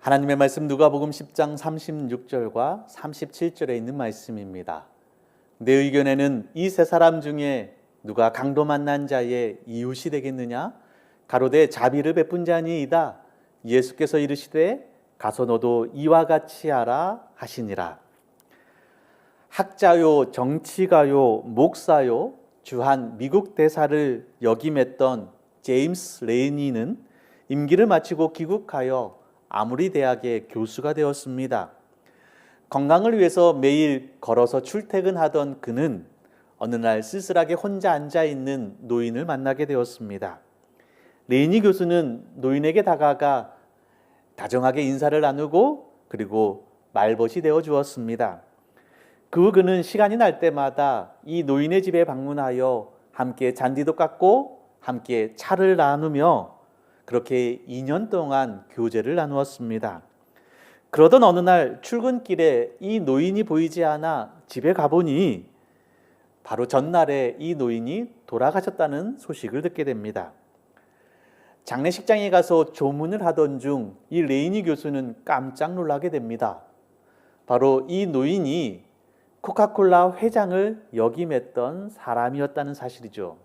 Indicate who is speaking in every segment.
Speaker 1: 하나님의 말씀 누가복음 10장 36절과 37절에 있는 말씀입니다. 내 의견에는 이 세 사람 중에 누가 강도 만난 자의 이웃이 되겠느냐? 가로되 자비를 베푼 자니이다. 예수께서 이르시되 가서 너도 이와 같이 하라 하시니라. 학자요, 정치가요, 목사요, 주한 미국 대사를 역임했던 제임스 레이니는 임기를 마치고 귀국하여 아무리 대학의 교수가 되었습니다. 건강을 위해서 매일 걸어서 출퇴근하던 그는 어느 날 쓸쓸하게 혼자 앉아있는 노인을 만나게 되었습니다. 레이니 교수는 노인에게 다가가 다정하게 인사를 나누고 그리고 말벗이 되어 주었습니다. 그 후 그는 시간이 날 때마다 이 노인의 집에 방문하여 함께 잔디도 깎고 함께 차를 나누며 그렇게 2년 동안 교제를 나누었습니다. 그러던 어느 날 출근길에 이 노인이 보이지 않아 집에 가보니 바로 전날에 이 노인이 돌아가셨다는 소식을 듣게 됩니다. 장례식장에 가서 조문을 하던 중 이 레이니 교수는 깜짝 놀라게 됩니다. 바로 이 노인이 코카콜라 회장을 역임했던 사람이었다는 사실이죠.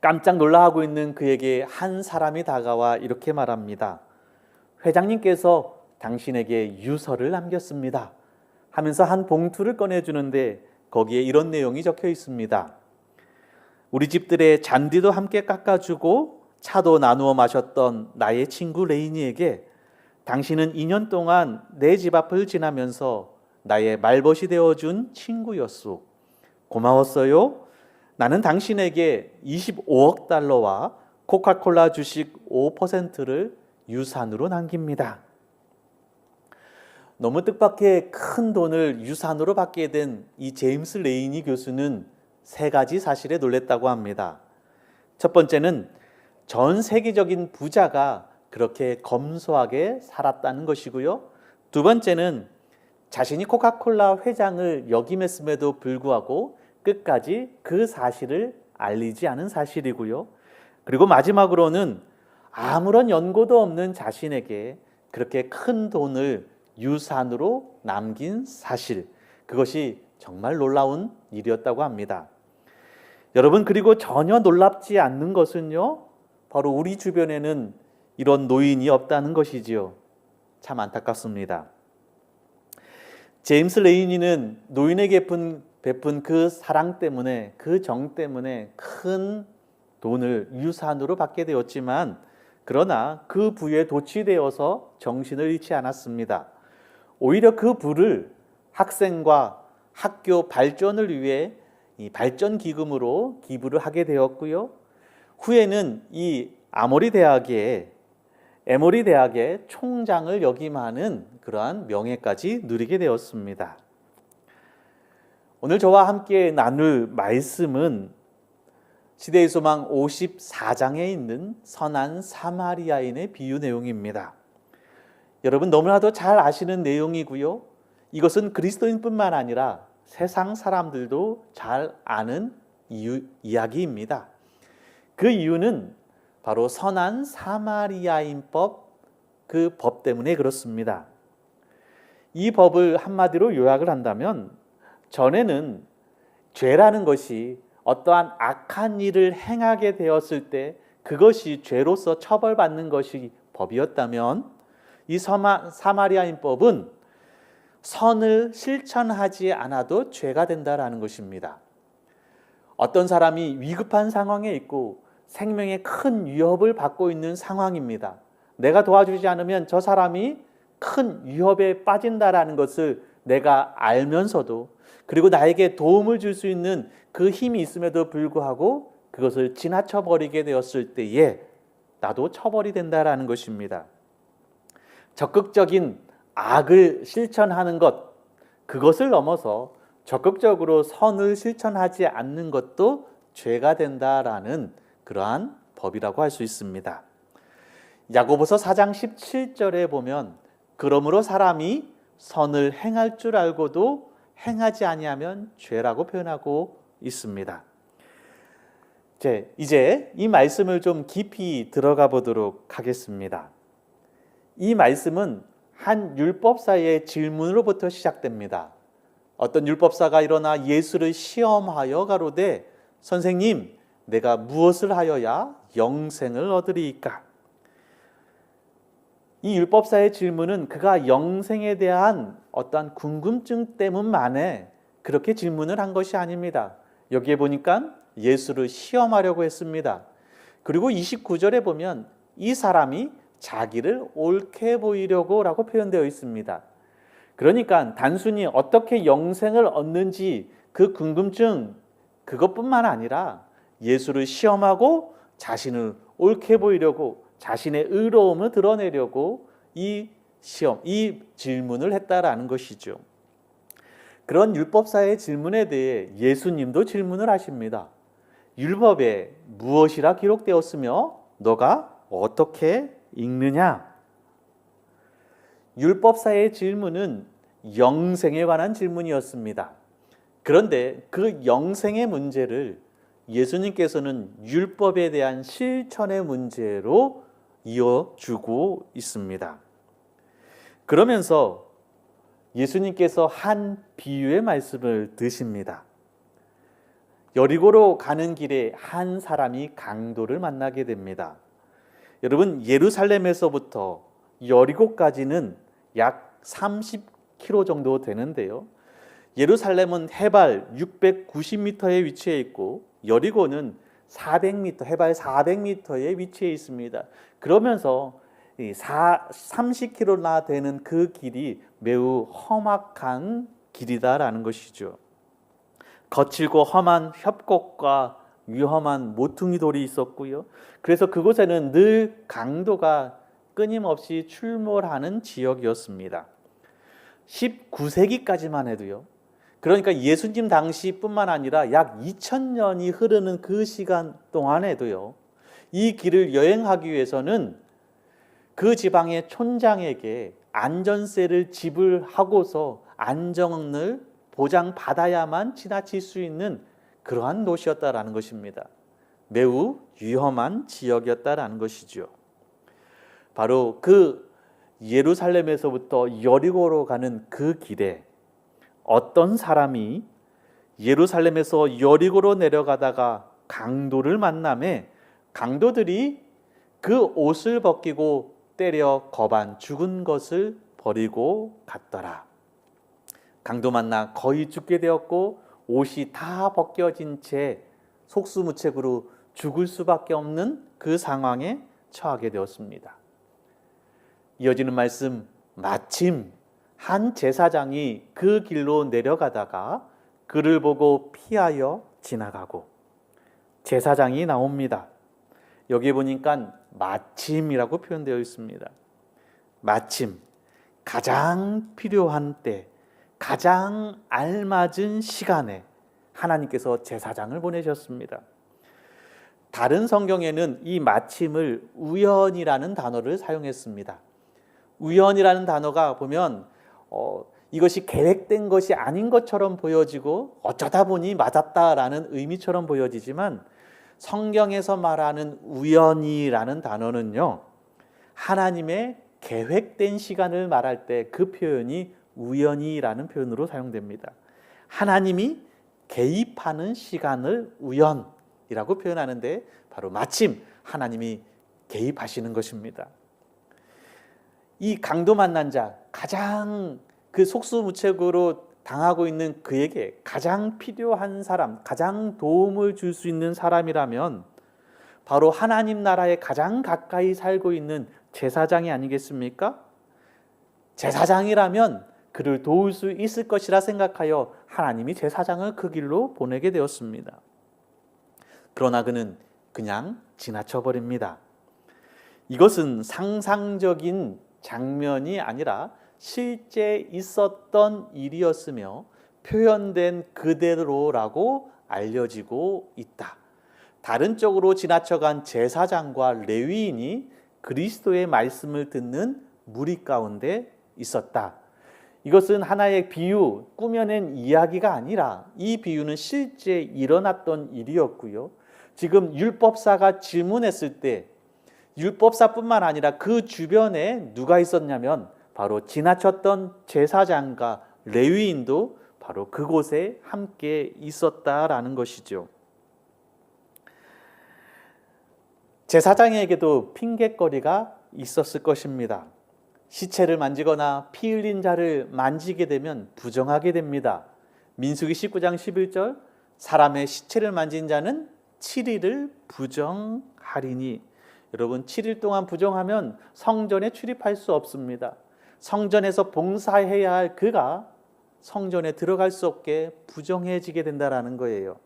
Speaker 1: 깜짝 놀라하고 있는 그에게 한 사람이 다가와 이렇게 말합니다. 회장님께서 당신에게 유서를 남겼습니다 하면서 한 봉투를 꺼내주는데 거기에 이런 내용이 적혀 있습니다. 우리 집들의 잔디도 함께 깎아주고 차도 나누어 마셨던 나의 친구 레이니에게 당신은 2년 동안 내 집 앞을 지나면서 나의 말벗이 되어준 친구였소. 고마웠어요. 나는 당신에게 25억 달러와 코카콜라 주식 5%를 유산으로 남깁니다. 너무 뜻밖의 큰 돈을 유산으로 받게 된 이 제임스 레이니 교수는 세 가지 사실에 놀랐다고 합니다. 첫 번째는 전 세계적인 부자가 그렇게 검소하게 살았다는 것이고요. 두 번째는 자신이 코카콜라 회장을 역임했음에도 불구하고 끝까지 그 사실을 알리지 않은 사실이고요. 그리고 마지막으로는 아무런 연고도 없는 자신에게 그렇게 큰 돈을 유산으로 남긴 사실, 그것이 정말 놀라운 일이었다고 합니다. 여러분, 그리고 전혀 놀랍지 않는 것은요, 바로 우리 주변에는 이런 노인이 없다는 것이지요. 참 안타깝습니다. 제임스 레이니는 노인에게 베푼 그 사랑 때문에, 그 정 때문에 큰 돈을 유산으로 받게 되었지만, 그러나 그 부에 도취되어서 정신을 잃지 않았습니다. 오히려 그 부를 학생과 학교 발전을 위해 이 발전 기금으로 기부를 하게 되었고요. 후에는 이 에모리 대학의 총장을 역임하는 그러한 명예까지 누리게 되었습니다. 오늘 저와 함께 나눌 말씀은 시대의 소망 54장에 있는 선한 사마리아인의 비유 내용입니다. 여러분, 너무나도 잘 아시는 내용이고요. 이것은 그리스도인뿐만 아니라 세상 사람들도 잘 아는 이야기입니다. 그 이유는 바로 선한 사마리아인법, 그 법 때문에 그렇습니다. 이 법을 한마디로 요약을 한다면, 전에는 죄라는 것이 어떠한 악한 일을 행하게 되었을 때 그것이 죄로서 처벌받는 것이 법이었다면, 이 사마리아인법은 선을 실천하지 않아도 죄가 된다라는 것입니다. 어떤 사람이 위급한 상황에 있고 생명에 큰 위협을 받고 있는 상황입니다. 내가 도와주지 않으면 저 사람이 큰 위협에 빠진다라는 것을 내가 알면서도, 그리고 나에게 도움을 줄 수 있는 그 힘이 있음에도 불구하고 그것을 지나쳐 버리게 되었을 때에 나도 처벌이 된다라는 것입니다. 적극적인 악을 실천하는 것, 그것을 넘어서 적극적으로 선을 실천하지 않는 것도 죄가 된다라는 그러한 법이라고 할 수 있습니다. 야고보서 4장 17절에 보면, 그러므로 사람이 선을 행할 줄 알고도 행하지 아니하면 죄라고 표현하고 있습니다. 이제 이 말씀을 좀 깊이 들어가 보도록 하겠습니다. 이 말씀은 한 율법사의 질문으로부터 시작됩니다. 어떤 율법사가 일어나 예수를 시험하여 가로되, 선생님, 내가 무엇을 하여야 영생을 얻으리이까? 이 율법사의 질문은 그가 영생에 대한 어떠한 궁금증 때문만에 그렇게 질문을 한 것이 아닙니다. 여기에 보니까 예수를 시험하려고 했습니다. 그리고 29절에 보면 이 사람이 자기를 옳게 보이려고 라고 표현되어 있습니다. 그러니까 단순히 어떻게 영생을 얻는지 그 궁금증, 그것뿐만 아니라 예수를 시험하고 자신을 옳게 보이려고, 자신의 의로움을 드러내려고 이 질문을 했다라는 것이죠. 그런 율법사의 질문에 대해 예수님도 질문을 하십니다. 율법에 무엇이라 기록되었으며 너가 어떻게 읽느냐? 율법사의 질문은 영생에 관한 질문이었습니다. 그런데 그 영생의 문제를 예수님께서는 율법에 대한 실천의 문제로 이어주고 있습니다. 그러면서 예수님께서 한 비유의 말씀을 드십니다. 여리고로 가는 길에 한 사람이 강도를 만나게 됩니다. 여러분, 예루살렘에서부터 여리고까지는 약 30km 정도 되는데요. 예루살렘은 해발 690m에 위치해 있고 여리고는 400m, 해발 400m에 위치해 있습니다. 그러면서 30km나 되는 그 길이 매우 험악한 길이다라는 것이죠. 거칠고 험한 협곡과 위험한 모퉁이 돌이 있었고요. 그래서 그곳에는 늘 강도가 끊임없이 출몰하는 지역이었습니다. 19세기까지만 해도요. 그러니까 예수님 당시뿐만 아니라 약 2000년이 흐르는 그 시간 동안에도요. 이 길을 여행하기 위해서는 그 지방의 촌장에게 안전세를 지불하고서 안전을 보장받아야만 지나칠 수 있는 그러한 도시였다라는 것입니다. 매우 위험한 지역이었다라는 것이죠. 바로 그 예루살렘에서부터 여리고로 가는 그 길에 어떤 사람이 예루살렘에서 여리고로 내려가다가 강도를 만나매 강도들이 그 옷을 벗기고 때려 거반 죽은 것을 버리고 갔더라. 강도 만나 거의 죽게 되었고 옷이 다 벗겨진 채 속수무책으로 죽을 수밖에 없는 그 상황에 처하게 되었습니다. 이어지는 말씀, 마침 한 제사장이 그 길로 내려가다가 그를 보고 피하여 지나가고, 제사장이 나옵니다. 여기 보니까 마침이라고 표현되어 있습니다. 마침, 가장 필요한 때, 가장 알맞은 시간에 하나님께서 제사장을 보내셨습니다. 다른 성경에는 이 마침을 우연이라는 단어를 사용했습니다. 우연이라는 단어가 보면 이것이 계획된 것이 아닌 것처럼 보여지고 어쩌다 보니 맞았다라는 의미처럼 보여지지만, 성경에서 말하는 우연이라는 단어는요, 하나님의 계획된 시간을 말할 때 그 표현이 우연이라는 표현으로 사용됩니다. 하나님이 개입하는 시간을 우연이라고 표현하는데 바로 마침 하나님이 개입하시는 것입니다. 이 강도 만난 자, 가장 그 속수무책으로 당하고 있는 그에게 가장 필요한 사람, 가장 도움을 줄 수 있는 사람이라면 바로 하나님 나라에 가장 가까이 살고 있는 제사장이 아니겠습니까? 제사장이라면 그를 도울 수 있을 것이라 생각하여 하나님이 제사장을 그 길로 보내게 되었습니다. 그러나 그는 그냥 지나쳐 버립니다. 이것은 상상적인 장면이 아니라 실제 있었던 일이었으며 표현된 그대로라고 알려지고 있다. 다른 쪽으로 지나쳐간 제사장과 레위인이 그리스도의 말씀을 듣는 무리 가운데 있었다. 이것은 하나의 비유, 꾸며낸 이야기가 아니라 이 비유는 실제 일어났던 일이었고요. 지금 율법사가 질문했을 때 율법사뿐만 아니라 그 주변에 누가 있었냐면 바로 지나쳤던 제사장과 레위인도 바로 그곳에 함께 있었다라는 것이죠. 제사장에게도 핑곗거리가 있었을 것입니다. 시체를 만지거나 피 흘린 자를 만지게 되면 부정하게 됩니다. 민수기 19장 11절, 사람의 시체를 만진 자는 7일을 부정하리니. 여러분, 7일 동안 부정하면 성전에 출입할 수 없습니다. 성전에서 봉사해야 할 그가 성전에 들어갈 수 없게 부정해지게 된다는 거예요.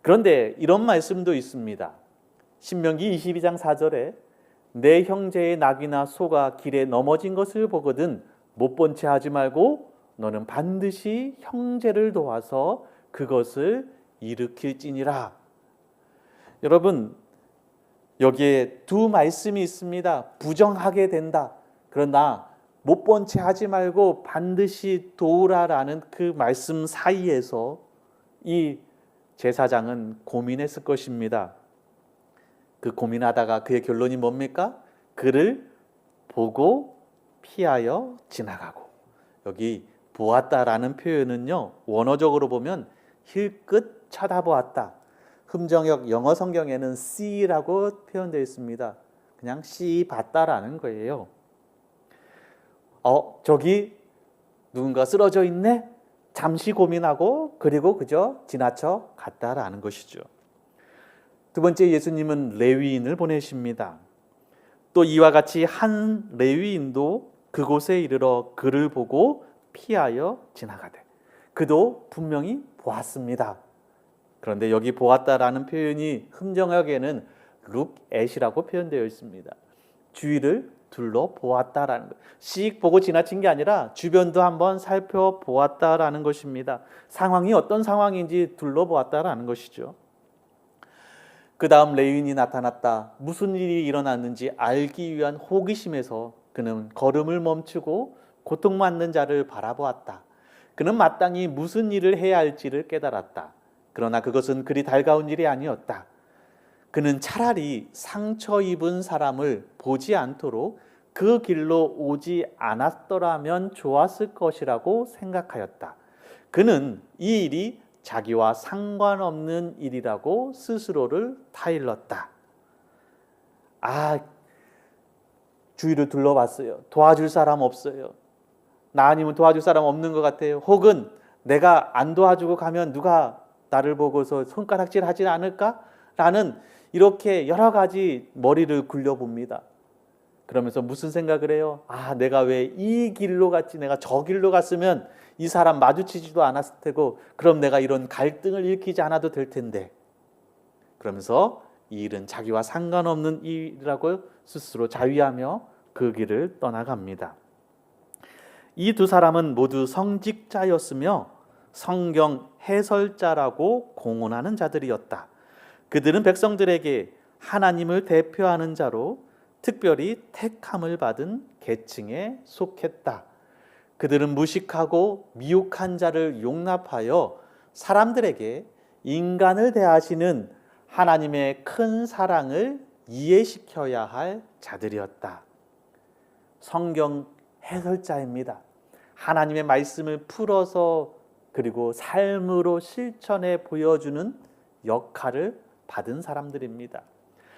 Speaker 1: 그런데 이런 말씀도 있습니다. 신명기 22장 4절에 내 형제의 낙이나 소가 길에 넘어진 것을 보거든 못 본 채 하지 말고 너는 반드시 형제를 도와서 그것을 일으킬지니라. 여러분, 여기에 두 말씀이 있습니다. 부정하게 된다. 그러나 못 본 채 하지 말고 반드시 도우라라는 그 말씀 사이에서 이 제사장은 고민했을 것입니다. 그 고민하다가 그의 결론이 뭡니까? 그를 보고 피하여 지나가고. 여기 보았다라는 표현은요, 원어적으로 보면 힐끗 쳐다보았다. 흠정역 영어 성경에는 see라고 표현되어 있습니다. 그냥 see 봤다라는 거예요. 저기 누군가 쓰러져 있네? 잠시 고민하고 그리고 그저 지나쳐 갔다라는 것이죠. 두 번째, 예수님은 레위인을 보내십니다. 또 이와 같이 한 레위인도 그곳에 이르러 그를 보고 피하여 지나가되, 그도 분명히 보았습니다. 그런데 여기 보았다라는 표현이 흥정역에는 look at이라고 표현되어 있습니다. 주위를 둘러보았다라는 것. 씩 보고 지나친 게 아니라 주변도 한번 살펴보았다라는 것입니다. 상황이 어떤 상황인지 둘러보았다라는 것이죠. 그 다음 레위인이 나타났다. 무슨 일이 일어났는지 알기 위한 호기심에서 그는 걸음을 멈추고 고통받는 자를 바라보았다. 그는 마땅히 무슨 일을 해야 할지를 깨달았다. 그러나 그것은 그리 달가운 일이 아니었다. 그는 차라리 상처 입은 사람을 보지 않도록 그 길로 오지 않았더라면 좋았을 것이라고 생각하였다. 그는 이 일이 자기와 상관없는 일이라고 스스로를 타일렀다. 주위를 둘러봤어요. 도와줄 사람 없어요. 나 아니면 도와줄 사람 없는 것 같아요. 혹은 내가 안 도와주고 가면 누가 나를 보고서 손가락질 하지 않을까? 라는 이렇게 여러 가지 머리를 굴려봅니다. 그러면서 무슨 생각을 해요? 내가 왜 이 길로 갔지? 내가 저 길로 갔으면 이 사람 마주치지도 않았을 테고, 그럼 내가 이런 갈등을 일으키지 않아도 될 텐데. 그러면서 이 일은 자기와 상관없는 일이라고 스스로 자위하며 그 길을 떠나갑니다. 이 두 사람은 모두 성직자였으며 성경 해설자라고 공언하는 자들이었다. 그들은 백성들에게 하나님을 대표하는 자로 특별히 택함을 받은 계층에 속했다. 그들은 무식하고 미혹한 자를 용납하여 사람들에게 인간을 대하시는 하나님의 큰 사랑을 이해시켜야 할 자들이었다. 성경 해설자입니다. 하나님의 말씀을 풀어서 그리고 삶으로 실천해 보여주는 역할을 받은 사람들입니다.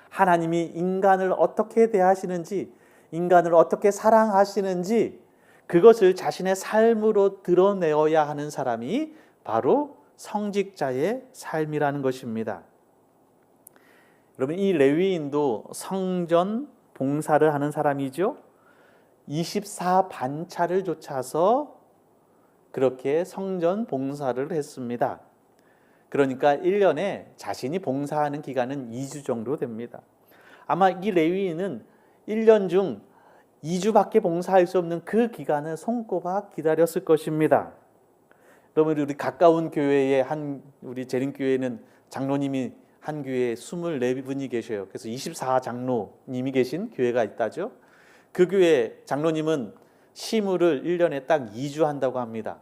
Speaker 1: 하나님이 인간을 어떻게 대하시는지, 인간을 어떻게 사랑하시는지 그것을 자신의 삶으로 드러내어야 하는 사람이 바로 성직자의 삶이라는 것입니다. 여러분, 이 레위인도 성전 봉사를 하는 사람이죠. 24반차를 좇아서 그렇게 성전 봉사를 했습니다. 그러니까 1년에 자신이 봉사하는 기간은 2주 정도 됩니다. 아마 이 레위인은 1년 중 2주밖에 봉사할 수 없는 그 기간을 손꼽아 기다렸을 것입니다. 여러분, 우리 가까운 교회에 우리 재림교회는 장로님이 한 교회에 24분이 계셔요. 그래서 24장로님이 계신 교회가 있다죠. 그 교회 장로님은 시무를 1년에 딱 2주 한다고 합니다.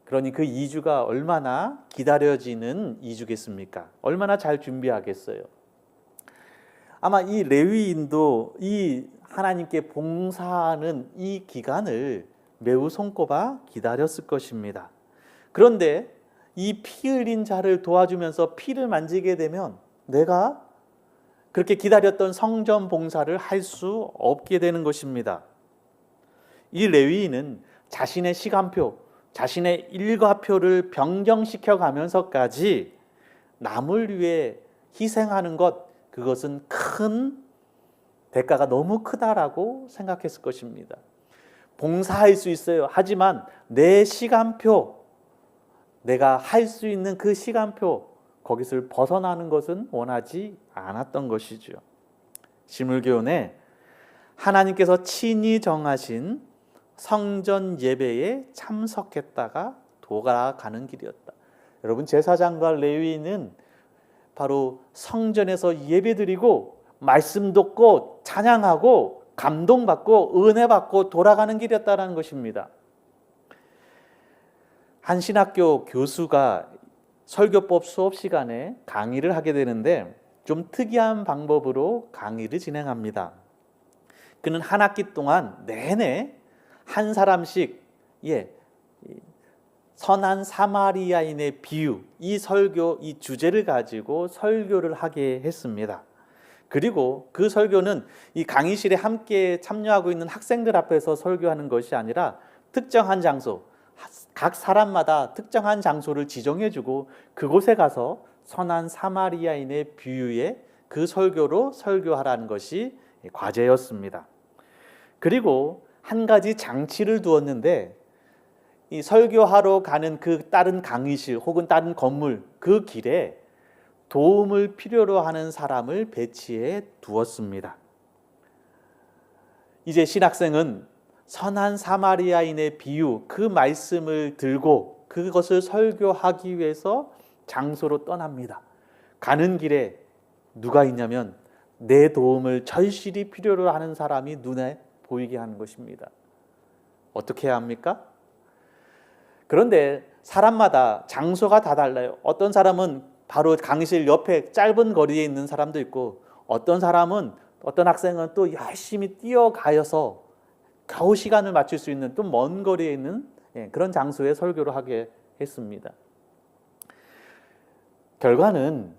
Speaker 1: 그러니 그 2주가 얼마나 기다려지는 2주겠습니까? 얼마나 잘 준비하겠어요? 아마 이 레위인도 이 하나님께 봉사하는 이 기간을 매우 손꼽아 기다렸을 것입니다. 그런데 이 피 흘린 자를 도와주면서 피를 만지게 되면 내가 그렇게 기다렸던 성전 봉사를 할 수 없게 되는 것입니다. 이 레위인은 자신의 시간표, 자신의 일과표를 변경시켜 가면서까지 남을 위해 희생하는 것, 그것은 큰 대가가 너무 크다라고 생각했을 것입니다. 봉사할 수 있어요. 하지만 내 시간표, 내가 할 수 있는 그 시간표, 거기서 벗어나는 것은 원하지 않았던 것이죠. 시물교훈에 하나님께서 친히 정하신 성전 예배에 참석했다가 돌아가는 길이었다. 여러분, 제사장과 레위인은 바로 성전에서 예배드리고 말씀 듣고 찬양하고 감동받고 은혜받고 돌아가는 길이었다는 것입니다. 한 신학교 교수가 설교법 수업 시간에 강의를 하게 되는데 좀 특이한 방법으로 강의를 진행합니다. 그는 한 학기 동안 내내 한 사람씩 선한 사마리아인의 비유, 이 설교, 이 주제를 가지고 설교를 하게 했습니다. 그리고 그 설교는 이 강의실에 함께 참여하고 있는 학생들 앞에서 설교하는 것이 아니라 특정한 장소, 각 사람마다 특정한 장소를 지정해주고 그곳에 가서 선한 사마리아인의 비유의 그 설교로 설교하라는 것이 과제였습니다. 그리고 한 가지 장치를 두었는데 이 설교하러 가는 그 다른 강의실 혹은 다른 건물 그 길에 도움을 필요로 하는 사람을 배치해 두었습니다. 이제 신학생은 선한 사마리아인의 비유 그 말씀을 들고 그것을 설교하기 위해서 장소로 떠납니다. 가는 길에 누가 있냐면 내 도움을 절실히 필요로 하는 사람이 눈에 보이게 하는 것입니다. 어떻게 해야 합니까? 그런데 사람마다 장소가 다 달라요. 어떤 사람은 바로 강의실 옆에 짧은 거리에 있는 사람도 있고 어떤 학생은 또 열심히 뛰어가서 겨우 시간을 맞출 수 있는 또 먼 거리에 있는 그런 장소에 설교를 하게 했습니다. 결과는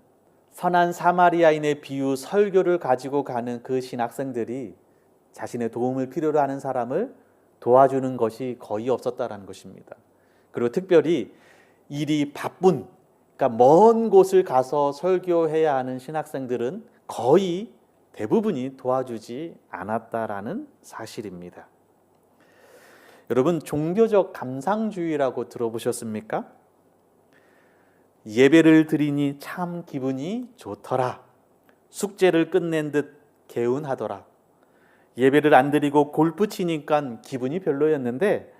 Speaker 1: 선한 사마리아인의 비유 설교를 가지고 가는 그 신학생들이 자신의 도움을 필요로 하는 사람을 도와주는 것이 거의 없었다는 것입니다. 그리고 특별히 일이 바쁜, 그러니까 먼 곳을 가서 설교해야 하는 신학생들은 거의 대부분이 도와주지 않았다라는 사실입니다. 여러분, 종교적 감상주의라고 들어보셨습니까? 예배를 드리니 참 기분이 좋더라. 숙제를 끝낸 듯 개운하더라. 예배를 안 드리고 골프 치니까 기분이 별로였는데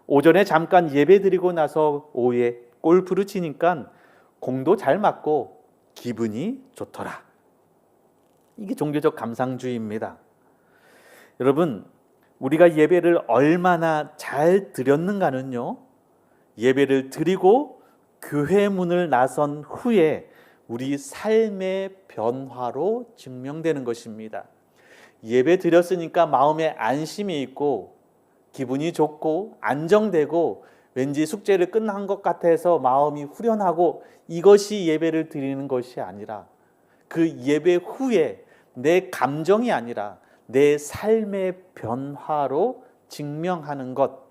Speaker 1: 오전에 잠깐 예배 드리고 나서 오후에 골프를 치니까 공도 잘 맞고 기분이 좋더라. 이게 종교적 감상주의입니다. 여러분, 우리가 예배를 얼마나 잘 드렸는가는요, 예배를 드리고 교회 문을 나선 후에 우리 삶의 변화로 증명되는 것입니다. 예배 드렸으니까 마음에 안심이 있고 기분이 좋고 안정되고 왠지 숙제를 끝난 것 같아서 마음이 후련하고 이것이 예배를 드리는 것이 아니라 그 예배 후에 내 감정이 아니라 내 삶의 변화로 증명하는 것,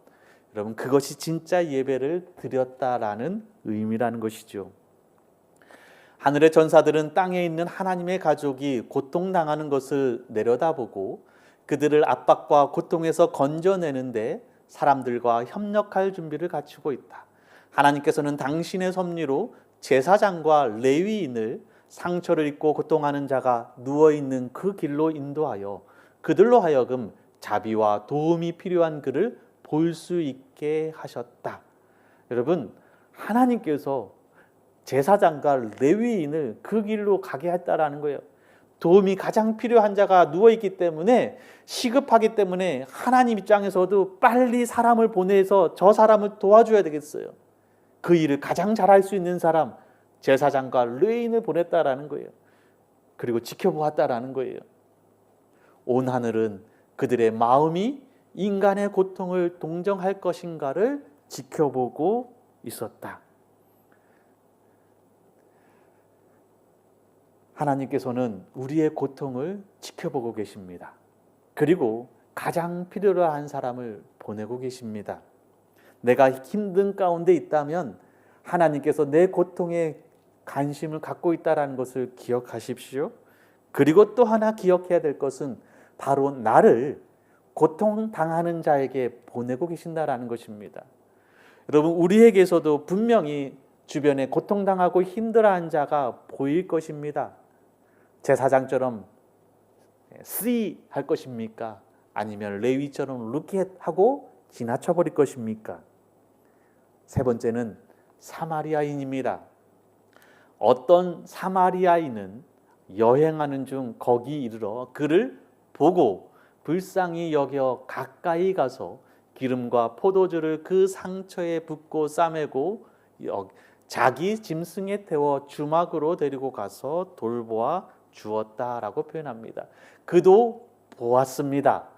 Speaker 1: 여러분, 그것이 진짜 예배를 드렸다라는 의미라는 것이죠. 하늘의 전사들은 땅에 있는 하나님의 가족이 고통당하는 것을 내려다보고 그들을 압박과 고통에서 건져내는데 사람들과 협력할 준비를 갖추고 있다. 하나님께서는 당신의 섭리로 제사장과 레위인을 상처를 입고 고통하는 자가 누워있는 그 길로 인도하여 그들로 하여금 자비와 도움이 필요한 그를 볼 수 있게 하셨다. 여러분, 하나님께서 제사장과 레위인을 그 길로 가게 했다라는 거예요. 도움이 가장 필요한 자가 누워있기 때문에, 시급하기 때문에 하나님 입장에서도 빨리 사람을 보내서 저 사람을 도와줘야 되겠어요. 그 일을 가장 잘할 수 있는 사람, 제사장과 레위인을 보냈다라는 거예요. 그리고 지켜보았다라는 거예요. 온 하늘은 그들의 마음이 인간의 고통을 동정할 것인가를 지켜보고 있었다. 하나님께서는 우리의 고통을 지켜보고 계십니다. 그리고 가장 필요로 한 사람을 보내고 계십니다. 내가 힘든 가운데 있다면 하나님께서 내 고통에 관심을 갖고 있다는 것을 기억하십시오. 그리고 또 하나 기억해야 될 것은 바로 나를 고통당하는 자에게 보내고 계신다는 것입니다. 여러분, 우리에게서도 분명히 주변에 고통당하고 힘들어하는 자가 보일 것입니다. 제사장처럼 쓰이 할 것입니까? 아니면 레위처럼 루켓하고 지나쳐버릴 것입니까? 세 번째는 사마리아인입니다. 어떤 사마리아인은 여행하는 중 거기 이르러 그를 보고 불쌍히 여겨 가까이 가서 기름과 포도주를 그 상처에 붓고 싸매고 자기 짐승에 태워 주막으로 데리고 가서 돌보아 주었다라고 표현합니다. 그도 보았습니다.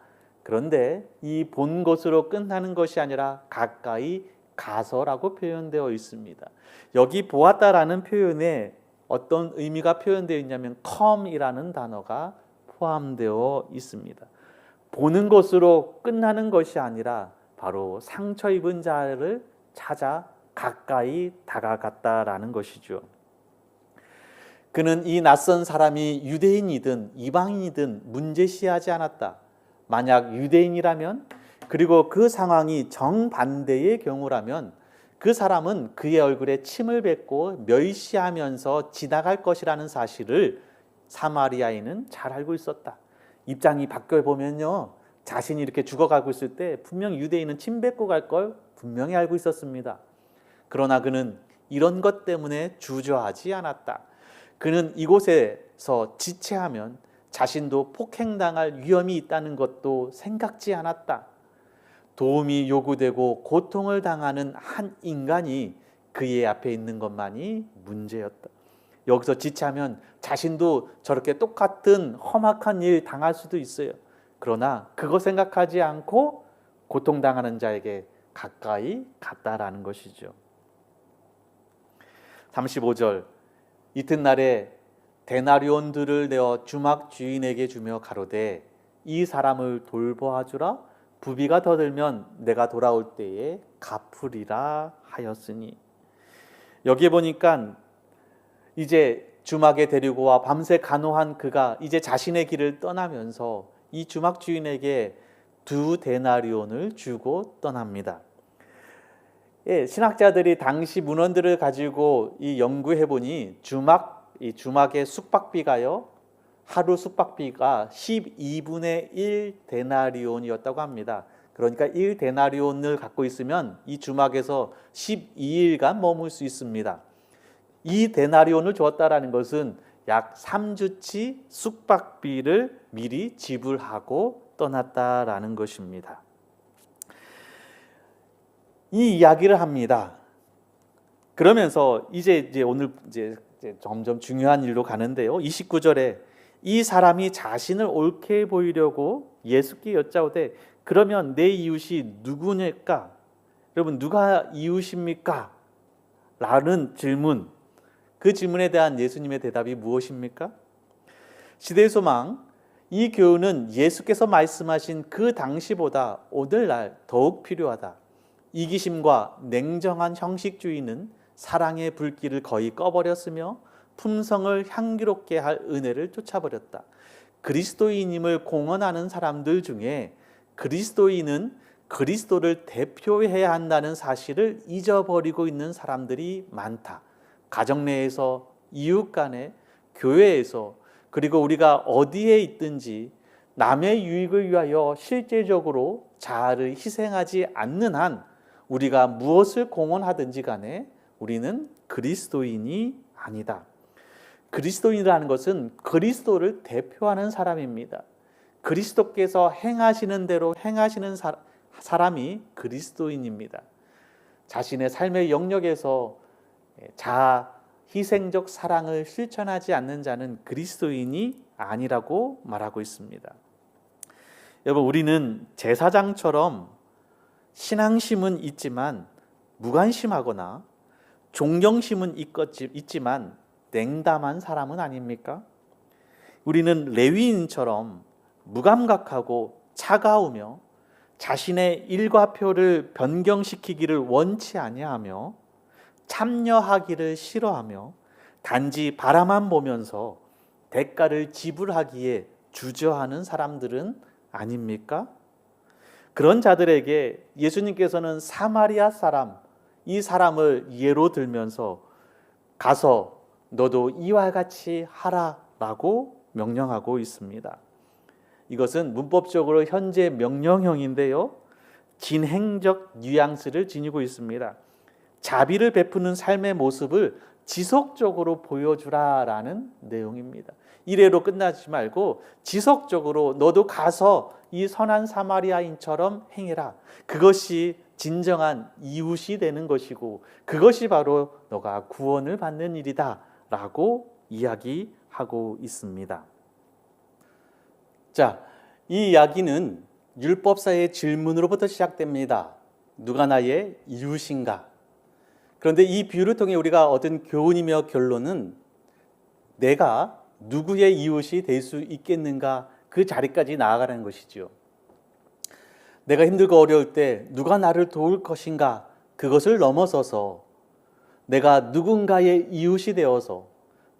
Speaker 1: 그런데 이 본 것으로 끝나는 것이 아니라 가까이 가서라고 표현되어 있습니다. 여기 보았다라는 표현에 어떤 의미가 표현되어 있냐면 come이라는 단어가 포함되어 있습니다. 보는 것으로 끝나는 것이 아니라 바로 상처 입은 자를 찾아 가까이 다가갔다라는 것이죠. 그는 이 낯선 사람이 유대인이든 이방인이든 문제시하지 않았다. 만약 유대인이라면 그리고 그 상황이 정반대의 경우라면 그 사람은 그의 얼굴에 침을 뱉고 멸시하면서 지나갈 것이라는 사실을 사마리아인은 잘 알고 있었다. 입장이 바뀌어 보면요, 자신이 이렇게 죽어가고 있을 때 분명 유대인은 침 뱉고 갈 걸 분명히 알고 있었습니다. 그러나 그는 이런 것 때문에 주저하지 않았다. 그는 이곳에서 지체하면 자신도 폭행당할 위험이 있다는 것도 생각지 않았다. 도움이 요구되고 고통을 당하는 한 인간이 그의 앞에 있는 것만이 문제였다. 여기서 지체하면 자신도 저렇게 똑같은 험악한 일 당할 수도 있어요. 그러나 그거 생각하지 않고 고통당하는 자에게 가까이 갔다라는 것이죠. 35절, 이튿날에 데나리온들을 내어 주막 주인에게 주며 가로되 이 사람을 돌보아주라. 부비가 더 들면 내가 돌아올 때에 갚으리라 하였으니. 여기에 보니까 이제 주막에 데리고 와 밤새 간호한 그가 이제 자신의 길을 떠나면서 이 주막 주인에게 2데나리온을 주고 떠납니다. 신학자들이 당시 문헌들을 가지고 이 연구해 보니 이 주막의 숙박비가요, 하루 숙박비가 12분의 1데나리온이었다고 합니다. 그러니까 1데나리온을 갖고 있으면 이 주막에서 12일간 머물 수 있습니다. 이 데나리온을 주었다라는 것은 약 3주치 숙박비를 미리 지불하고 떠났다라는 것입니다. 이 이야기를 합니다. 그러면서 이제 오늘 점점 중요한 일로 가는데요. 29절에 이 사람이 자신을 옳게 보이려고 예수께 여짜오되 그러면 내 이웃이 누구니까? 여러분, 누가 이웃입니까? 라는 질문, 그 질문에 대한 예수님의 대답이 무엇입니까? 시대의 소망, 이 교훈은 예수께서 말씀하신 그 당시보다 오늘날 더욱 필요하다. 이기심과 냉정한 형식주의는 사랑의 불길을 거의 꺼버렸으며 품성을 향기롭게 할 은혜를 쫓아버렸다. 그리스도인임을 공언하는 사람들 중에 그리스도인은 그리스도를 대표해야 한다는 사실을 잊어버리고 있는 사람들이 많다. 가정 내에서, 이웃 간에, 교회에서, 그리고 우리가 어디에 있든지 남의 유익을 위하여 실제적으로 자아를 희생하지 않는 한 우리가 무엇을 공언하든지 간에 우리는 그리스도인이 아니다. 그리스도인이라는 것은 그리스도를 대표하는 사람입니다. 그리스도께서 행하시는 대로 행하시는 사람이 그리스도인입니다. 자신의 삶의 영역에서 자아 희생적 사랑을 실천하지 않는 자는 그리스도인이 아니라고 말하고 있습니다. 여러분, 우리는 제사장처럼 신앙심은 있지만 무관심하거나 존경심은 있지만 냉담한 사람은 아닙니까? 우리는 레위인처럼 무감각하고 차가우며 자신의 일과표를 변경시키기를 원치 아니하며 참여하기를 싫어하며 단지 바라만 보면서 대가를 지불하기에 주저하는 사람들은 아닙니까? 그런 자들에게 예수님께서는 사마리아 사람, 이 사람을 예로 들면서 가서 너도 이와 같이 하라라고 명령하고 있습니다. 이것은 문법적으로 현재 명령형인데요, 진행적 뉘앙스를 지니고 있습니다. 자비를 베푸는 삶의 모습을 지속적으로 보여주라라는 내용입니다. 이래로 끝나지 말고 지속적으로 너도 가서 이 선한 사마리아인처럼 행해라. 그것이 진정한 이웃이 되는 것이고 그것이 바로 너가 구원을 받는 일이다 라고 이야기하고 있습니다. 자, 이 이야기는 율법사의 질문으로부터 시작됩니다. 누가 나의 이웃인가? 그런데 이 비유를 통해 우리가 얻은 교훈이며 결론은 내가 누구의 이웃이 될 수 있겠는가, 그 자리까지 나아가는 것이지요. 내가 힘들고 어려울 때 누가 나를 도울 것인가, 그것을 넘어서서 내가 누군가의 이웃이 되어서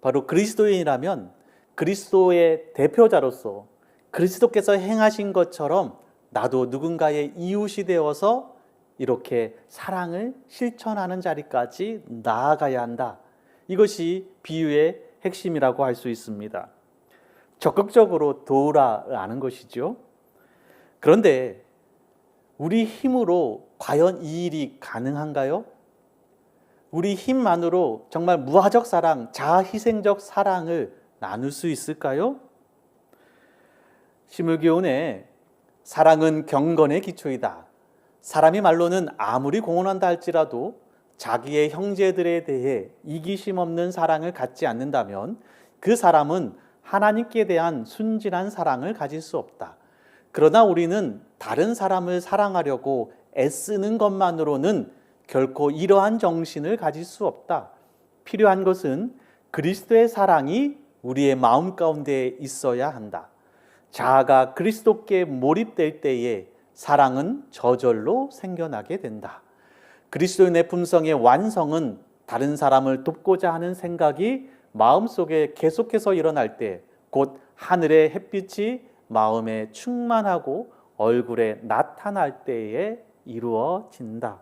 Speaker 1: 바로 그리스도인이라면 그리스도의 대표자로서 그리스도께서 행하신 것처럼 나도 누군가의 이웃이 되어서 이렇게 사랑을 실천하는 자리까지 나아가야 한다. 이것이 비유의 핵심이라고 할 수 있습니다. 적극적으로 도우라는 것이죠. 그런데 우리 힘으로 과연 이 일이 가능한가요? 우리 힘만으로 정말 무화적 사랑, 자아희생적 사랑을 나눌 수 있을까요? 시물교훈에 사랑은 경건의 기초이다. 사람이 말로는 아무리 공헌한다 할지라도 자기의 형제들에 대해 이기심 없는 사랑을 갖지 않는다면 그 사람은 하나님께 대한 순진한 사랑을 가질 수 없다. 그러나 우리는 다른 사람을 사랑하려고 애쓰는 것만으로는 결코 이러한 정신을 가질 수 없다. 필요한 것은 그리스도의 사랑이 우리의 마음 가운데 있어야 한다. 자아가 그리스도께 몰입될 때에 사랑은 저절로 생겨나게 된다. 그리스도인의 품성의 완성은 다른 사람을 돕고자 하는 생각이 마음속에 계속해서 일어날 때 곧 하늘의 햇빛이 마음에 충만하고 얼굴에 나타날 때에 이루어진다.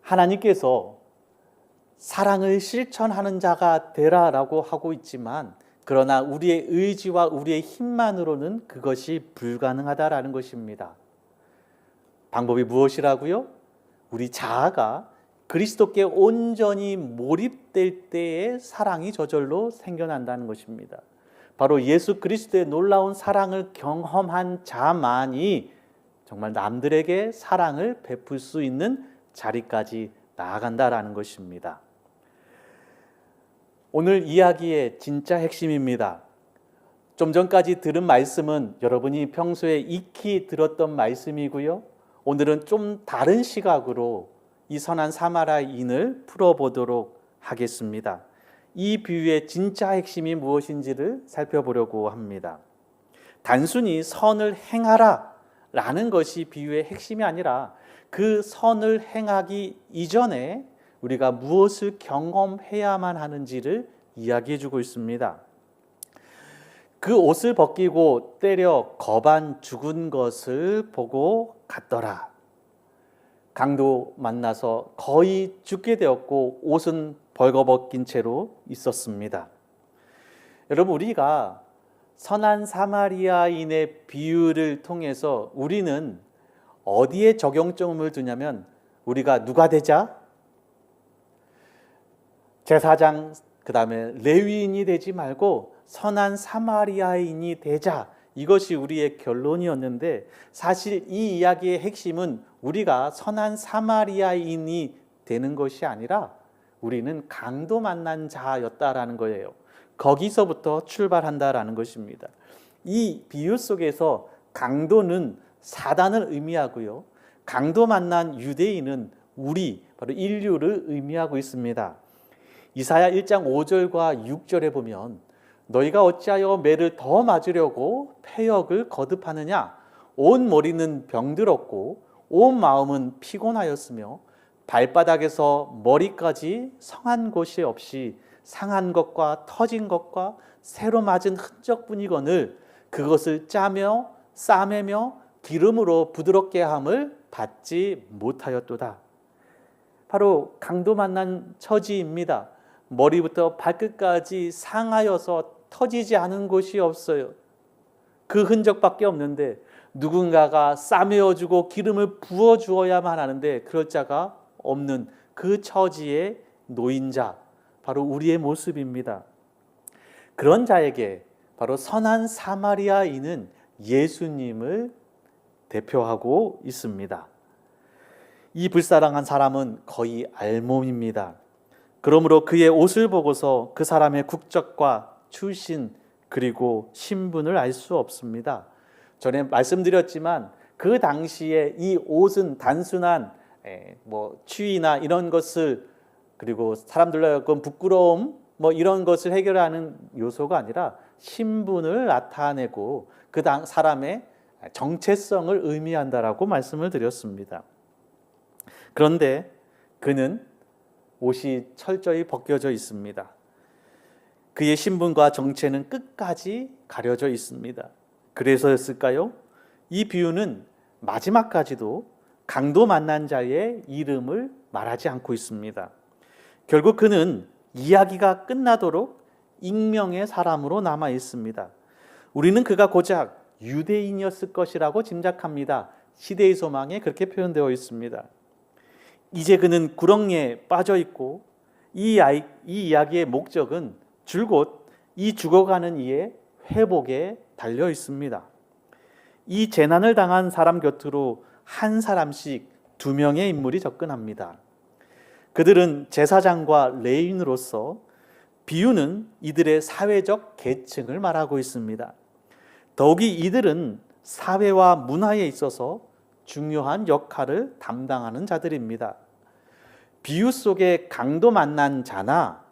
Speaker 1: 하나님께서 사랑을 실천하는 자가 되라라고 하고 있지만 그러나 우리의 의지와 우리의 힘만으로는 그것이 불가능하다라는 것입니다. 방법이 무엇이라고요? 우리 자아가 그리스도께 온전히 몰입될 때에 사랑이 저절로 생겨난다는 것입니다. 바로 예수 그리스도의 놀라운 사랑을 경험한 자만이 정말 남들에게 사랑을 베풀 수 있는 자리까지 나아간다라는 것입니다. 오늘 이야기의 진짜 핵심입니다. 좀 전까지 들은 말씀은 여러분이 평소에 익히 들었던 말씀이고요. 오늘은 좀 다른 시각으로 이 선한 사마리아인을 풀어보도록 하겠습니다. 이 비유의 진짜 핵심이 무엇인지를 살펴보려고 합니다. 단순히 선을 행하라 라는 것이 비유의 핵심이 아니라 그 선을 행하기 이전에 우리가 무엇을 경험해야만 하는지를 이야기해 주고 있습니다. 그 옷을 벗기고 때려 거반 죽은 것을 보고 갔더라. 강도 만나서 거의 죽게 되었고 옷은 벌거벗긴 채로 있었습니다. 여러분, 우리가 선한 사마리아인의 비유를 통해서 우리는 어디에 적용점을 두냐면 우리가 누가 되자? 제사장, 그 다음에 레위인이 되지 말고 선한 사마리아인이 되자. 이것이 우리의 결론이었는데 사실 이 이야기의 핵심은 우리가 선한 사마리아인이 되는 것이 아니라 우리는 강도 만난 자였다라는 거예요. 거기서부터 출발한다라는 것입니다. 이 비유 속에서 강도는 사단을 의미하고요. 강도 만난 유대인은 우리, 바로 인류를 의미하고 있습니다. 이사야 1장 5절과 6절에 보면 너희가 어찌하여 매를 더 맞으려고 패역을 거듭하느냐? 온 머리는 병들었고 온 마음은 피곤하였으며 발바닥에서 머리까지 성한 곳이 없이 상한 것과 터진 것과 새로 맞은 흔적뿐이거늘 그것을 짜며 싸매며 기름으로 부드럽게 함을 받지 못하였도다. 바로 강도 만난 처지입니다. 머리부터 발끝까지 상하여서 터지지 않은 곳이 없어요. 그 흔적밖에 없는데 누군가가 싸매어주고 기름을 부어주어야만 하는데 그럴 자가 없는 그 처지에 놓인 자, 바로 우리의 모습입니다. 그런 자에게 바로 선한 사마리아인은 예수님을 대표하고 있습니다. 이 불사랑한 사람은 거의 알몸입니다. 그러므로 그의 옷을 보고서 그 사람의 국적과 출신 그리고 신분을 알 수 없습니다. 전에 말씀드렸지만 그 당시에 이 옷은 단순한 추위나 이런 것을 그리고 사람들로 하여금 부끄러움 이런 것을 해결하는 요소가 아니라 신분을 나타내고 그 사람의 정체성을 의미한다라고 말씀을 드렸습니다. 그런데 그는 옷이 철저히 벗겨져 있습니다. 그의 신분과 정체는 끝까지 가려져 있습니다. 그래서였을까요? 이 비유는 마지막까지도 강도 만난 자의 이름을 말하지 않고 있습니다. 결국 그는 이야기가 끝나도록 익명의 사람으로 남아 있습니다. 우리는 그가 고작 유대인이었을 것이라고 짐작합니다. 시대의 소망에 그렇게 표현되어 있습니다. 이제 그는 구렁에 빠져 있고 이 이야기의 목적은 줄곧 이 죽어가는 이의 회복에 달려 있습니다. 이 재난을 당한 사람 곁으로 한 사람씩 2명의 인물이 접근합니다. 그들은 제사장과 레위인으로서 비유는 이들의 사회적 계층을 말하고 있습니다. 더욱이 이들은 사회와 문화에 있어서 중요한 역할을 담당하는 자들입니다. 비유 속에 강도 만난 자나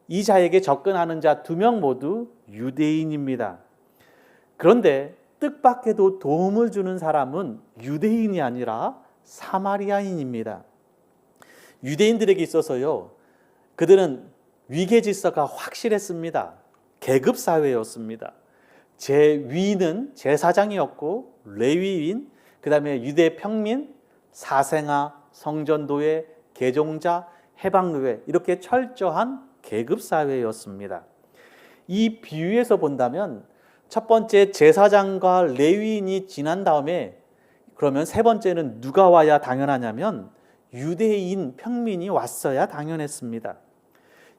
Speaker 1: 이 자에게 접근하는 자 2명 모두 유대인입니다. 그런데 뜻밖에도 도움을 주는 사람은 유대인이 아니라 사마리아인입니다. 유대인들에게 있어서요, 그들은 위계 질서가 확실했습니다. 계급 사회였습니다. 제위는 제사장이었고 레위인, 그 다음에 유대 평민, 사생아, 성전도회, 개종자, 해방노예, 이렇게 철저한 계급 사회였습니다. 이 비유에서 본다면 첫 번째 제사장과 레위인이 지난 다음에 그러면 세 번째는 누가 와야 당연하냐면 유대인 평민이 왔어야 당연했습니다.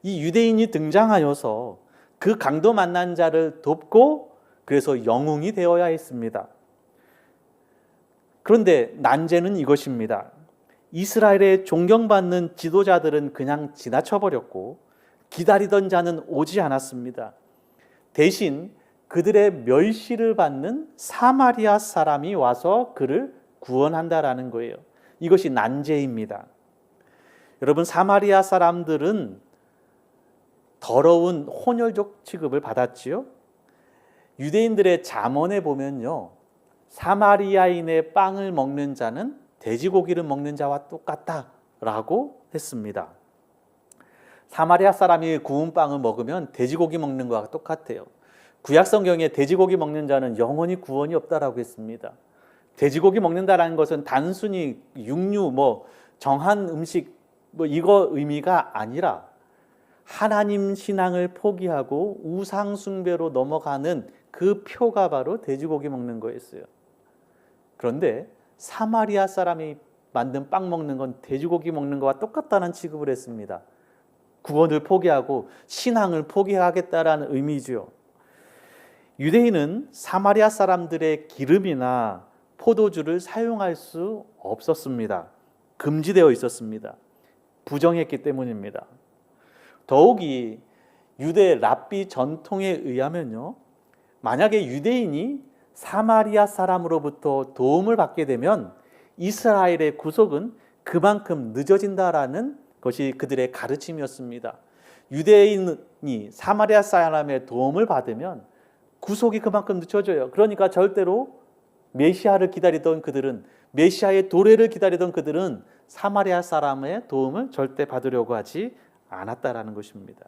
Speaker 1: 이 유대인이 등장하여서 그 강도 만난 자를 돕고 그래서 영웅이 되어야 했습니다. 그런데 난제는 이것입니다. 이스라엘의 존경받는 지도자들은 그냥 지나쳐버렸고 기다리던 자는 오지 않았습니다. 대신 그들의 멸시를 받는 사마리아 사람이 와서 그를 구원한다라는 거예요. 이것이 난제입니다. 여러분, 사마리아 사람들은 더러운 혼혈족 취급을 받았지요. 유대인들의 잠언에 보면요, 사마리아인의 빵을 먹는 자는 돼지고기를 먹는 자와 똑같다라고 했습니다. 사마리아 사람이 구운 빵을 먹으면 돼지고기 먹는 것과 똑같아요. 구약 성경에 돼지고기 먹는 자는 영원히 구원이 없다라고 했습니다. 돼지고기 먹는다라는 것은 단순히 육류, 정한 음식 이거 의미가 아니라 하나님 신앙을 포기하고 우상 숭배로 넘어가는 그 표가 바로 돼지고기 먹는 거였어요. 그런데 사마리아 사람이 만든 빵 먹는 건 돼지고기 먹는 것과 똑같다는 취급을 했습니다. 구원을 포기하고 신앙을 포기하겠다라는 의미죠. 유대인은 사마리아 사람들의 기름이나 포도주를 사용할 수 없었습니다. 금지되어 있었습니다. 부정했기 때문입니다. 더욱이 유대 랍비 전통에 의하면요, 만약에 유대인이 사마리아 사람으로부터 도움을 받게 되면 이스라엘의 구속은 그만큼 늦어진다라는 것이 그들의 가르침이었습니다. 유대인이 사마리아 사람의 도움을 받으면 구속이 그만큼 늦춰져요. 그러니까 절대로 메시아를 기다리던 그들은, 메시아의 도래를 기다리던 그들은 사마리아 사람의 도움을 절대 받으려고 하지 않았다라는 것입니다.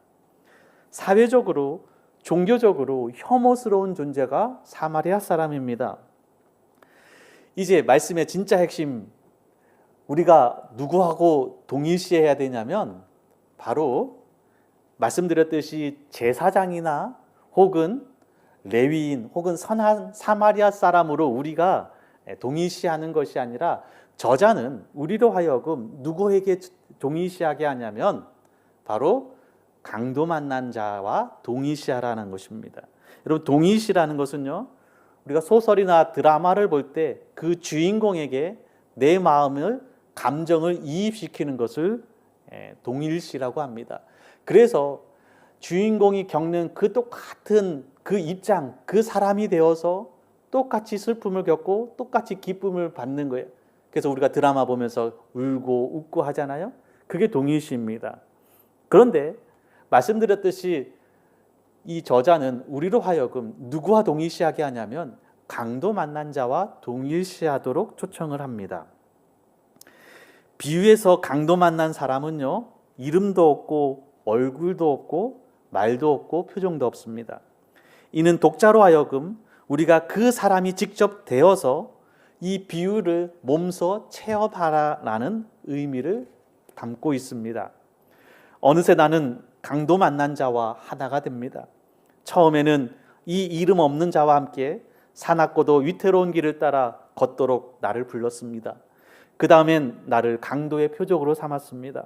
Speaker 1: 사회적으로, 종교적으로 혐오스러운 존재가 사마리아 사람입니다. 이제 말씀의 진짜 핵심, 우리가 누구하고 동일시해야 되냐면 바로 말씀드렸듯이 제사장이나 혹은 레위인 혹은 선한 사마리아 사람으로 우리가 동일시하는 것이 아니라 저자는 우리로 하여금 누구에게 동일시하게 하냐면 바로 강도 만난 자와 동일시하라는 것입니다. 여러분, 동일시라는 것은요, 우리가 소설이나 드라마를 볼 때 그 주인공에게 내 마음을, 감정을 이입시키는 것을 동일시라고 합니다. 그래서 주인공이 겪는 그 똑같은 그 입장, 그 사람이 되어서 똑같이 슬픔을 겪고 똑같이 기쁨을 받는 거예요. 그래서 우리가 드라마 보면서 울고 웃고 하잖아요. 그게 동일시입니다. 그런데 말씀드렸듯이 이 저자는 우리로 하여금 누구와 동일시하게 하냐면 강도 만난 자와 동일시하도록 초청을 합니다. 비유에서 강도 만난 사람은요, 이름도 없고 얼굴도 없고 말도 없고 표정도 없습니다. 이는 독자로 하여금 우리가 그 사람이 직접 되어서 이 비유를 몸소 체험하라는 의미를 담고 있습니다. 어느새 나는 강도 만난 자와 하나가 됩니다. 처음에는 이 이름 없는 자와 함께 사납고도 위태로운 길을 따라 걷도록 나를 불렀습니다. 그 다음엔 나를 강도의 표적으로 삼았습니다.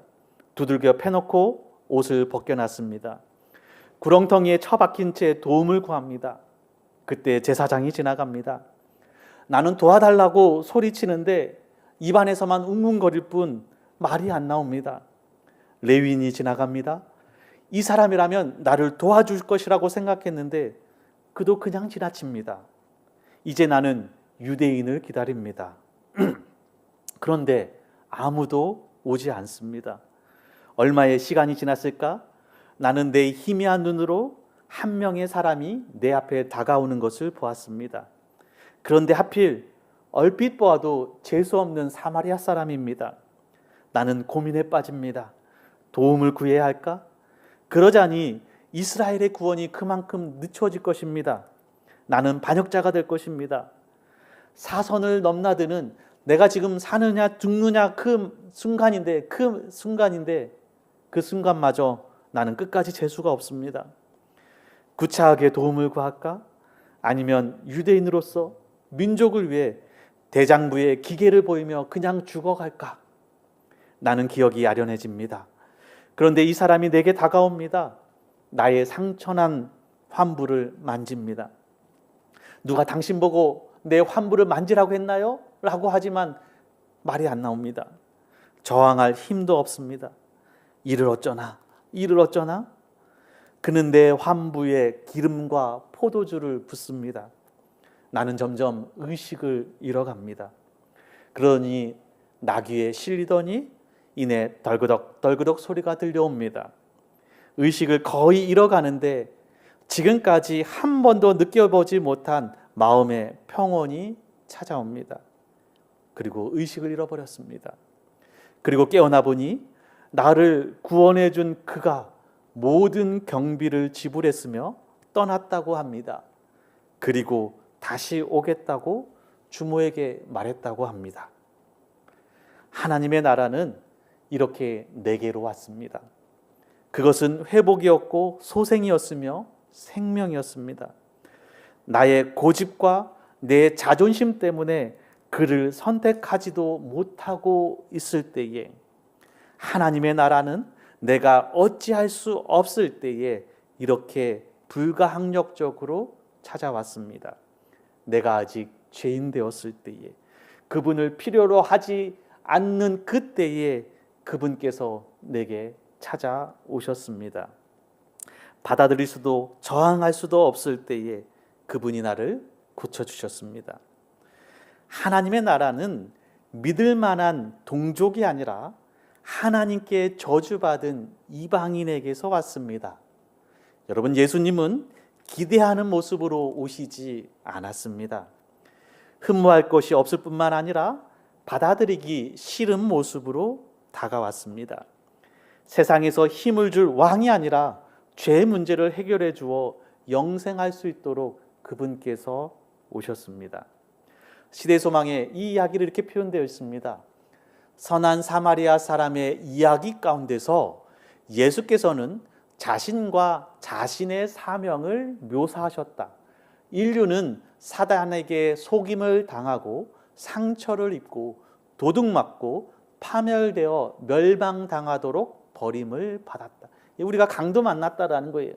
Speaker 1: 두들겨 패놓고 옷을 벗겨놨습니다. 구렁텅이에 처박힌 채 도움을 구합니다. 그때 제사장이 지나갑니다. 나는 도와달라고 소리치는데 입안에서만 웅웅거릴 뿐 말이 안 나옵니다. 레위인이 지나갑니다. 이 사람이라면 나를 도와줄 것이라고 생각했는데 그도 그냥 지나칩니다. 이제 나는 유대인을 기다립니다. 그런데 아무도 오지 않습니다. 얼마의 시간이 지났을까? 나는 내 희미한 눈으로 한 명의 사람이 내 앞에 다가오는 것을 보았습니다. 그런데 하필 얼핏 보아도 재수 없는 사마리아 사람입니다. 나는 고민에 빠집니다. 도움을 구해야 할까? 그러자니 이스라엘의 구원이 그만큼 늦춰질 것입니다. 나는 반역자가 될 것입니다. 사선을 넘나드는 내가 지금 사느냐 죽느냐 그 순간인데 그 순간마저 나는 끝까지 재수가 없습니다. 구차하게 도움을 구할까? 아니면 유대인으로서 민족을 위해 대장부의 기계를 보이며 그냥 죽어갈까? 나는 기억이 아련해집니다. 그런데 이 사람이 내게 다가옵니다. 나의 상처난 환부를 만집니다. 누가 당신 보고 내 환부를 만지라고 했나요? 라고 하지만 말이 안 나옵니다. 저항할 힘도 없습니다. 이를 어쩌나? 그는 내 환부에 기름과 포도주를 붓습니다. 나는 점점 의식을 잃어갑니다. 그러니 나귀에 실리더니 이내 덜그덕 소리가 들려옵니다. 의식을 거의 잃어가는데 지금까지 한 번도 느껴보지 못한 마음의 평온이 찾아옵니다. 그리고 의식을 잃어버렸습니다. 그리고 깨어나 보니 나를 구원해 준 그가 모든 경비를 지불했으며 떠났다고 합니다. 그리고 다시 오겠다고 주모에게 말했다고 합니다. 하나님의 나라는 이렇게 내게로 왔습니다. 그것은 회복이었고 소생이었으며 생명이었습니다. 나의 고집과 내 자존심 때문에 그를 선택하지도 못하고 있을 때에 하나님의 나라는 내가 어찌할 수 없을 때에 이렇게 불가항력적으로 찾아왔습니다. 내가 아직 죄인 되었을 때에 그분을 필요로 하지 않는 그때에 그분께서 내게 찾아오셨습니다. 받아들일 수도 저항할 수도 없을 때에 그분이 나를 고쳐주셨습니다. 하나님의 나라는 믿을 만한 동족이 아니라 하나님께 저주받은 이방인에게서 왔습니다. 여러분, 예수님은 기대하는 모습으로 오시지 않았습니다. 흠모할 것이 없을 뿐만 아니라 받아들이기 싫은 모습으로 다가왔습니다. 세상에서 힘을 줄 왕이 아니라 죄 문제를 해결해 주어 영생할 수 있도록 그분께서 오셨습니다. 시대소망에 이 이야기를 이렇게 표현되어 있습니다. 선한 사마리아 사람의 이야기 가운데서 예수께서는 자신과 자신의 사명을 묘사하셨다. 인류는 사단에게 속임을 당하고 상처를 입고 도둑맞고 파멸되어 멸망당하도록 버림을 받았다. 우리가 강도 만났다라는 거예요.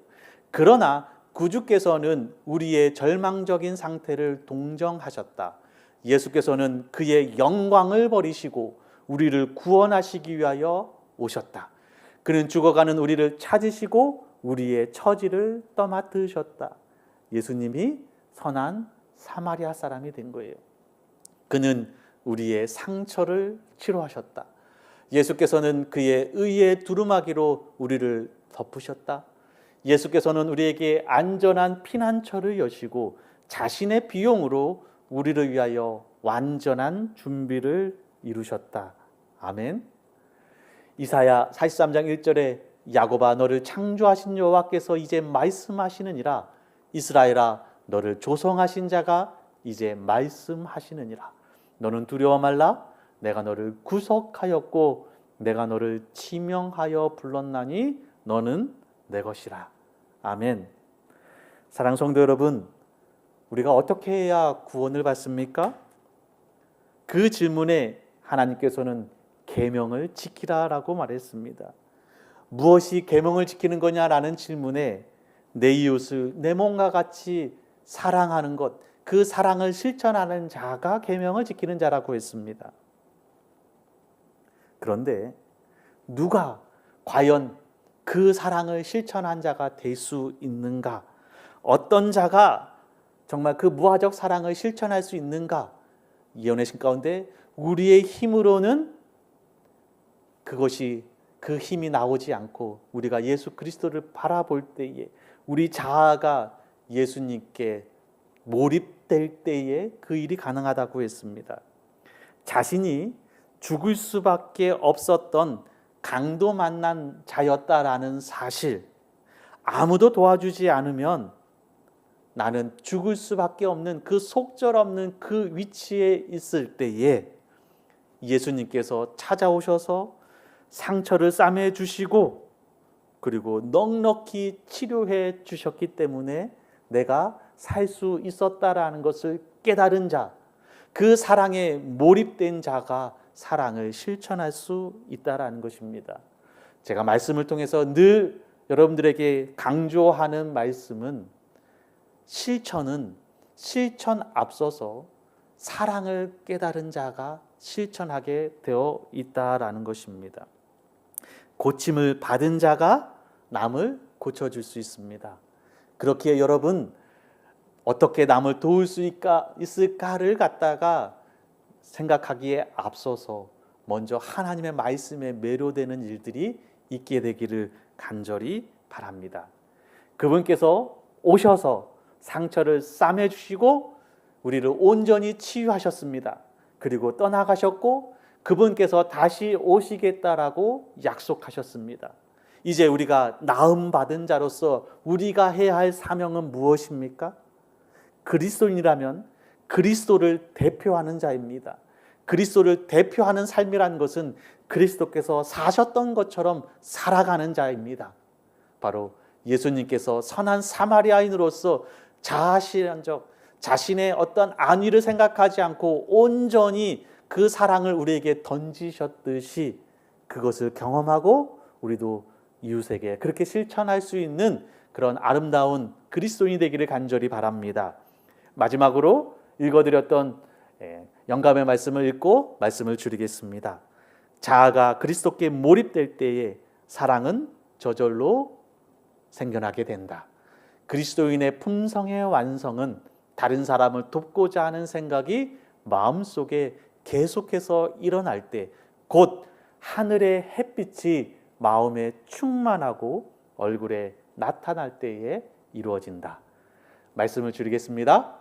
Speaker 1: 그러나 구주께서는 우리의 절망적인 상태를 동정하셨다. 예수께서는 그의 영광을 버리시고 우리를 구원하시기 위하여 오셨다. 그는 죽어가는 우리를 찾으시고 우리의 처지를 떠맡으셨다. 예수님이 선한 사마리아 사람이 된 거예요. 그는 우리의 상처를 치료하셨다. 예수께서는 그의 의의 두루마기로 우리를 덮으셨다. 예수께서는 우리에게 안전한 피난처를 여시고 자신의 비용으로 우리를 위하여 완전한 준비를 이루셨다. 아멘. 이사야 43장 1절에 야곱아 너를 창조하신 여호와께서 이제 말씀하시느니라 이스라엘아 너를 조성하신 자가 이제 말씀하시느니라. 너는 두려워 말라. 내가 너를 구속하였고 내가 너를 지명하여 불렀나니 너는 내 것이라. 아멘. 사랑하는 성도 여러분, 우리가 어떻게 해야 구원을 받습니까? 그 질문에 하나님께서는 계명을 지키라라고 말했습니다. 무엇이 계명을 지키는 거냐라는 질문에 내 이웃을 내 몸과 같이 사랑하는 것, 그 사랑을 실천하는 자가 계명을 지키는 자라고 했습니다. 그런데 누가 과연 그 사랑을 실천한 자가 될 수 있는가? 어떤 자가 정말 그 무화적 사랑을 실천할 수 있는가? 예언의 신 가운데 우리의 힘으로는 그것이 그 힘이 나오지 않고 우리가 예수 그리스도를 바라볼 때에 우리 자아가 예수님께 몰입될 때에 그 일이 가능하다고 했습니다. 자신이 죽을 수밖에 없었던 강도 만난 자였다라는 사실, 아무도 도와주지 않으면 나는 죽을 수밖에 없는 그 속절없는 그 위치에 있을 때에 예수님께서 찾아오셔서 상처를 싸매 주시고 그리고 넉넉히 치료해 주셨기 때문에 내가 살 수 있었다라는 것을 깨달은 자, 그 사랑에 몰입된 자가 사랑을 실천할 수 있다라는 것입니다. 제가 말씀을 통해서 늘 여러분들에게 강조하는 말씀은 실천 앞서서 사랑을 깨달은 자가 실천하게 되어 있다라는 것입니다. 고침을 받은 자가 남을 고쳐줄 수 있습니다. 그렇기에 여러분, 어떻게 남을 도울 수 있을까를 갖다가 생각하기에 앞서서 먼저 하나님의 말씀에 매료되는 일들이 있게 되기를 간절히 바랍니다. 그분께서 오셔서 상처를 싸매 주시고 우리를 온전히 치유하셨습니다. 그리고 떠나가셨고 그분께서 다시 오시겠다라고 약속하셨습니다. 이제 우리가 나음 받은 자로서 우리가 해야 할 사명은 무엇입니까? 그리스도인이라면 그리스도를 대표하는 자입니다. 그리스도를 대표하는 삶이라는 것은 그리스도께서 사셨던 것처럼 살아가는 자입니다. 바로 예수님께서 선한 사마리아인으로서 자신의 어떤 안위를 생각하지 않고 온전히 그 사랑을 우리에게 던지셨듯이 그것을 경험하고 우리도 이웃에게 그렇게 실천할 수 있는 그런 아름다운 그리스도인이 되기를 간절히 바랍니다. 마지막으로 읽어드렸던 영감의 말씀을 읽고 말씀을 줄이겠습니다. 자아가 그리스도께 몰입될 때에 사랑은 저절로 생겨나게 된다. 그리스도인의 품성의 완성은 다른 사람을 돕고자 하는 생각이 마음속에 계속해서 일어날 때 곧 하늘의 햇빛이 마음에 충만하고 얼굴에 나타날 때에 이루어진다. 말씀을 줄이겠습니다.